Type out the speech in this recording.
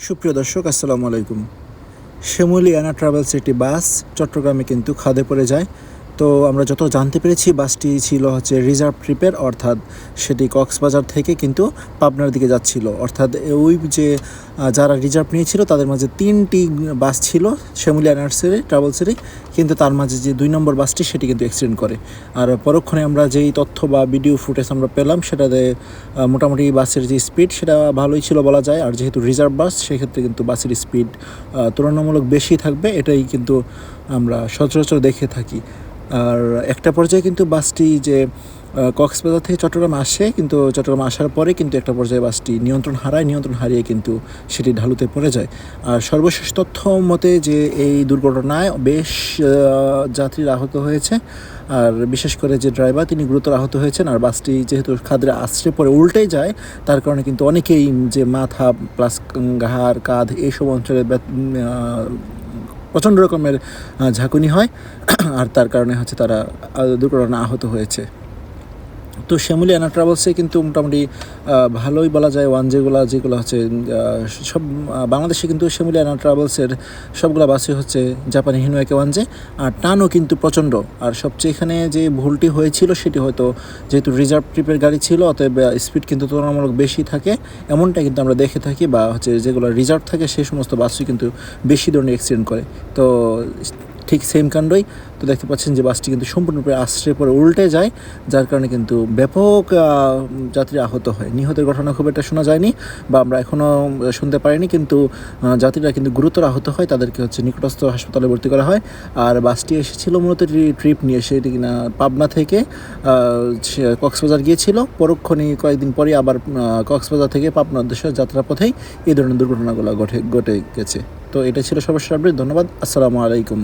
সুপ্রিয় দর্শক, আসসালামু আলাইকুম। শ্যামলী ট্রাভেলস একটি বাস চট্টগ্রামে কিন্তু খাদে পড়ে যায়। তো আমরা যত জানতে পেরেছি, বাসটি ছিল রিজার্ভ ট্রিপের, অর্থাৎ সেটি কক্সবাজার থেকে কিন্তু পাবনার দিকে যাচ্ছিল। অর্থাৎ ওই যে যারা রিজার্ভ নিয়েছিল তাদের মাঝে 3টি বাস ছিল শ্যামলী ট্রাভেলসেরই, কিন্তু তার মাঝে যে 2 নম্বর বাসটি সেটি কিন্তু অ্যাক্সিডেন্ট করে। আর পরক্ষণে আমরা যেই তথ্য বা ভিডিও ফুটেজ আমরা পেলাম, সেটাতে মোটামুটি বাসের যে স্পিড সেটা ভালোই ছিল বলা যায়। আর যেহেতু রিজার্ভ বাস, সেক্ষেত্রে কিন্তু বাসের স্পিড তুলনামূলক বেশি থাকবে, এটাই কিন্তু আমরা সচরাচর দেখে থাকি। আর একটা পর্যায়ে কিন্তু বাসটি যে কক্সবাজার থেকে চট্টগ্রাম আসে, কিন্তু চট্টগ্রাম আসার পরে কিন্তু একটা পর্যায়ে বাসটি নিয়ন্ত্রণ হারিয়ে কিন্তু সেটি ঢালুতে পড়ে যায়। আর সর্বশেষ তথ্য মতে যে এই দুর্ঘটনায় বেশ যাত্রীরা আহত হয়েছে। আর বিশেষ করে যে ড্রাইভার, তিনি গুরুতর আহত হয়েছেন। আর বাসটি যেহেতু খাদে আছড়ে পড়ে উল্টে যায়, তার কারণে কিন্তু অনেকেই যে মাথা প্লাস ঘাড়, কাঁধ এইসব অঞ্চলে প্রচণ্ড রকমের ঝাঁকুনি হয়। আর তার কারণে তারা দুর্ঘটনা আহত হয়েছে। তো শ্যামলী ট্রাভেলসে কিন্তু মোটামুটি ভালোই বলা যায়। যেগুলো সব বাংলাদেশে কিন্তু শ্যামলী ট্রাভেলসের সবগুলো বাসই জাপানি হিনোয়াকে 1J। আর টানও কিন্তু প্রচণ্ড। আর সবচেয়ে এখানে যে ভুলটি হয়েছিল সেটি হয়তো, যেহেতু রিজার্ভ ট্রিপের গাড়ি ছিল, অতএব স্পিড কিন্তু তুলনামূলক বেশি থাকে, এমনটা কিন্তু আমরা দেখে থাকি। বা যেগুলো রিজার্ভ থাকে সেই সমস্ত বাসই কিন্তু বেশি ধরনের অ্যাক্সিডেন্ট করে। তো ঠিক সেম কাণ্ডই। তো দেখতে পাচ্ছেন যে বাসটি কিন্তু সম্পূর্ণরূপে আশ্রয় পরে উল্টে যায়, যার কারণে কিন্তু ব্যাপক যাত্রী আহত হয়। নিহতের ঘটনা খুব একটা শোনা যায়নি, বা আমরা এখনও শুনতে পারিনি, কিন্তু যাত্রীরা কিন্তু গুরুতর আহত হয়। তাদেরকে নিকটস্থ হাসপাতালে ভর্তি করা হয়। আর বাসটি এসেছিল মূলত ট্রিপ নিয়ে, সেটি কিনা পাবনা থেকে কক্সবাজার গিয়েছিল। পরক্ষণে কয়েকদিন পরে আবার কক্সবাজার থেকে পাবনা উদ্দেশ্যে যাত্রাপথেই এই ধরনের দুর্ঘটনাগুলো ঘটে গেছে। তো এটা ছিল সর্বশেষ আপডেট। ধন্যবাদ। আসসালামু আলাইকুম।